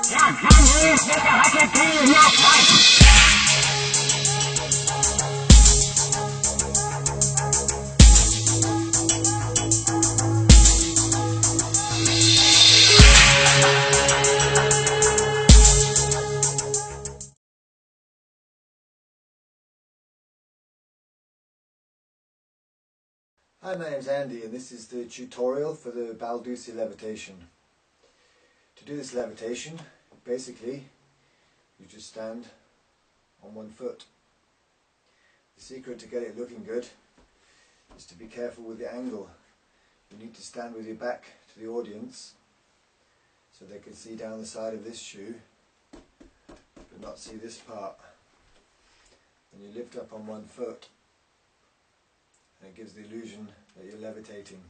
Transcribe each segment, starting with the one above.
Hi, my name's Andy and this is the tutorial for the Baldussi levitation. To do this levitation, basically you just stand on one foot. The secret to get it looking good is to be careful with the angle. You need to stand with your back to the audience so they can see down the side of this shoe but not see this part. And you lift up on one foot. And it gives the illusion that you're levitating.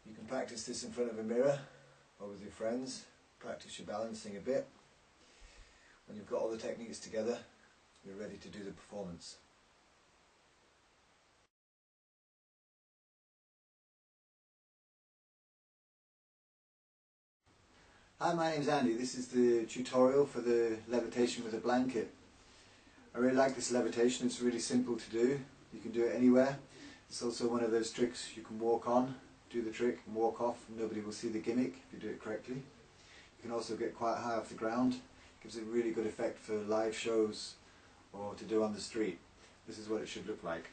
You can practice this in front of a mirror or with your friends. Practice your balancing a bit. When you've got all the techniques together, you're ready to do the performance. Hi, my name's Andy. This is the tutorial for the levitation with a blanket. I really like this levitation. It's really simple to do. You can do it anywhere. It's also one of those tricks you can walk on, do the trick and walk off and nobody will see the gimmick if you do it correctly. You can also get quite high off the ground. It gives a really good effect for live shows or to do on the street. This is what it should look like.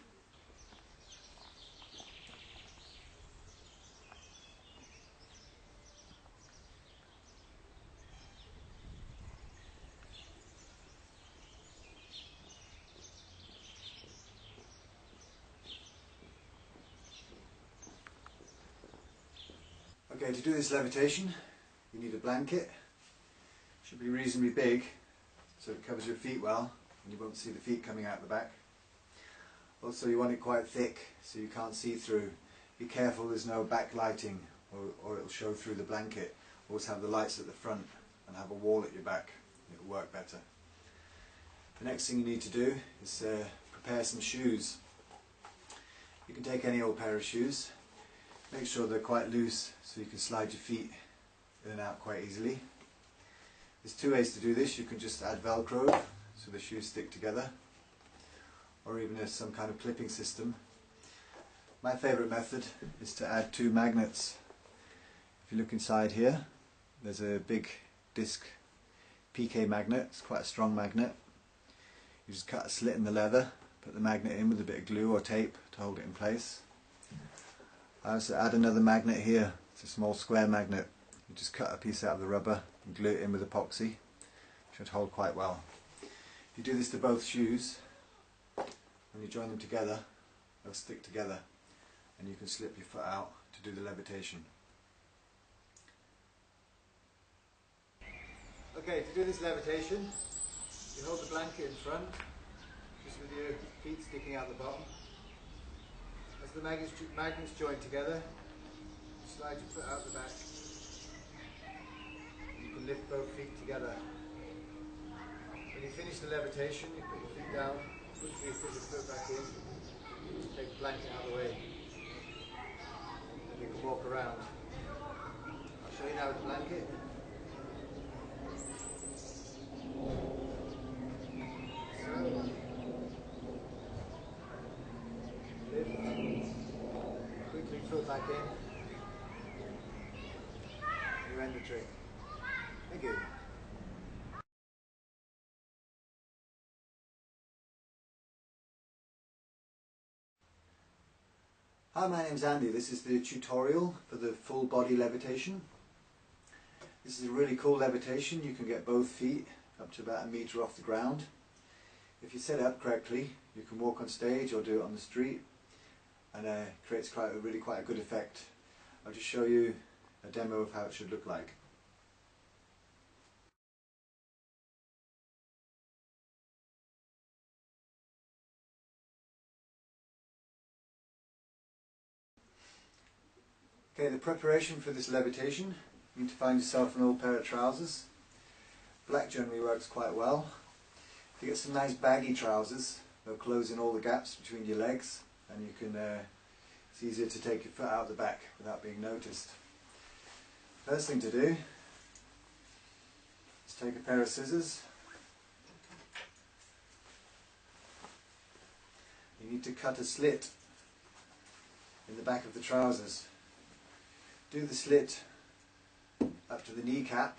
Okay, to do this levitation you need a blanket. It should be reasonably big so it covers your feet well and you won't see the feet coming out the back. Also you want it quite thick so you can't see through. Be careful there's no backlighting or it'll show through the blanket. Always have the lights at the front and have a wall at your back. It'll work better. The next thing you need to do is prepare some shoes. You can take any old pair of shoes. Make sure they're quite loose so you can slide your feet in and out quite easily. There's two ways to do this. You can just add Velcro so the shoes stick together, or even some kind of clipping system. My favourite method is to add two magnets. If you look inside here, there's a big disc PK magnet. It's quite a strong magnet. You just cut a slit in the leather, put the magnet in with a bit of glue or tape to hold it in place. I also add another magnet here. It's a small square magnet. You just cut a piece out of the rubber and glue it in with epoxy. It should hold quite well. If you do this to both shoes, when you join them together, they'll stick together and you can slip your foot out to do the levitation. Okay, to do this levitation, you hold the blanket in front, just with your feet sticking out the bottom. As the magnets join together, you slide your foot out the back. You can lift both feet together. When you finish the levitation, you put your feet down, quickly put your foot back in, take the blanket out of the way, and you can walk around. I'll show you now with the blanket. Quickly fill back in. You end the trick. Thank you. Hi, my name's Andy. This is the tutorial for the full body levitation. This is a really cool levitation. You can get both feet up to about 1 meter off the ground. If you set it up correctly, you can walk on stage or do it on the street, and it creates quite a good effect. I'll just show you a demo of how it should look like. Okay, the preparation for this levitation, you need to find yourself an old pair of trousers. Black generally works quite well. If you get some nice baggy trousers, they'll close in all the gaps between your legs, and you can it's easier to take your foot out the back without being noticed. First thing to do is take a pair of scissors. You need to cut a slit in the back of the trousers. Do the slit up to the kneecap,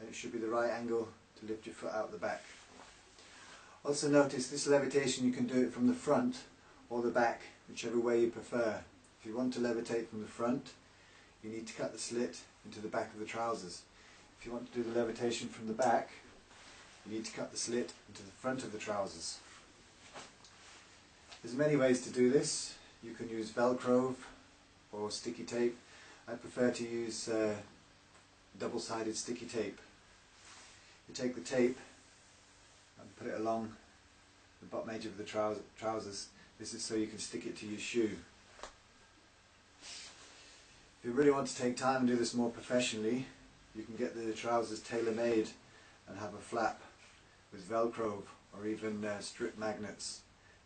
and it should be the right angle to lift your foot out the back. Also notice this levitation, you can do it from the front or the back, whichever way you prefer. If you want to levitate from the front, you need to cut the slit into the back of the trousers. If you want to do the levitation from the back, you need to cut the slit into the front of the trousers. There's many ways to do this. You can use Velcro or sticky tape. I prefer to use double-sided sticky tape. You take the tape and put it along the bottom edge of the trousers. This is so you can stick it to your shoe. If you really want to take time and do this more professionally, you can get the trousers tailor-made and have a flap with Velcro or even strip magnets.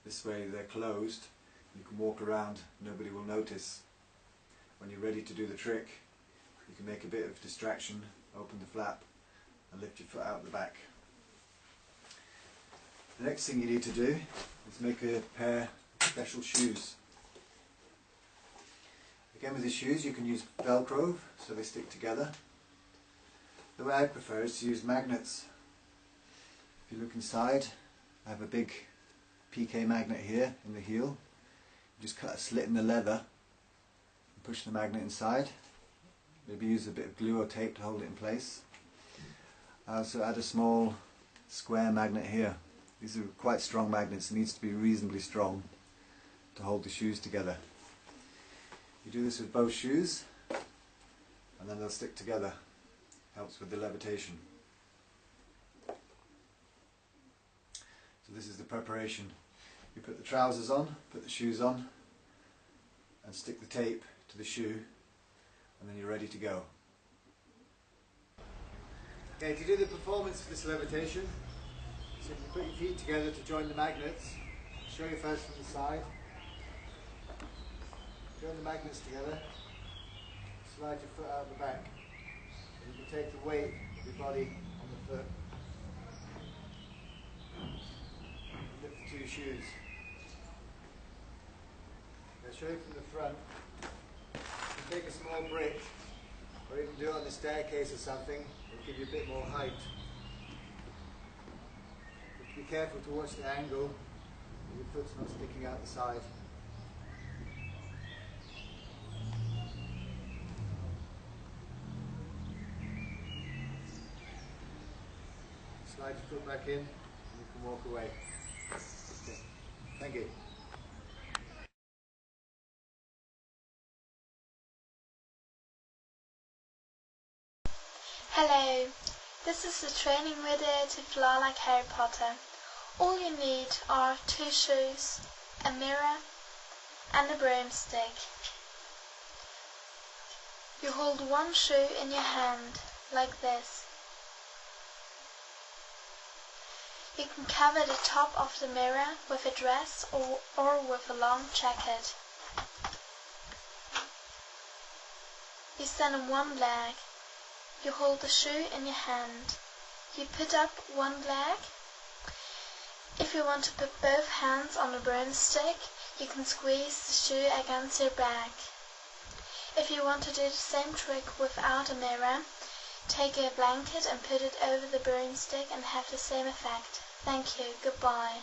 This way they're closed, you can walk around, nobody will notice. When you're ready to do the trick, you can make a bit of distraction, open the flap and lift your foot out the back. The next thing you need to do is make a pair of special shoes. Again, with the shoes you can use Velcro so they stick together. The way I prefer is to use magnets. If you look inside, I have a big PK magnet here in the heel. You just cut a slit in the leather and push the magnet inside. Maybe use a bit of glue or tape to hold it in place. I also add a small square magnet here. These are quite strong magnets. It needs to be reasonably strong to hold the shoes together. You do this with both shoes and then they'll stick together. Helps with the levitation. So this is the preparation. You put the trousers on, put the shoes on and stick the tape to the shoe and then you're ready to go. Okay, to do the performance for this levitation, so you put your feet together to join the magnets. I'll show you first from the side. Join the magnets together, slide your foot out the back. And you can take the weight of your body on the foot. Lift the two shoes. I'll show you from the front. You can take a small brick, or even do it on the staircase or something. It'll give you a bit more height. But be careful to watch the angle, so your foot's not sticking out the side. Slide your foot back in and you can walk away. Okay. Thank you. Hello, this is the training video to fly like Harry Potter. All you need are 2 shoes, a mirror and a broomstick. You hold one shoe in your hand, like this. You can cover the top of the mirror with a dress or with a long jacket. You stand on one leg. You hold the shoe in your hand. You put up one leg. If you want to put both hands on the broomstick, you can squeeze the shoe against your back. If you want to do the same trick without a mirror, take a blanket and put it over the broomstick and have the same effect. Thank you. Goodbye.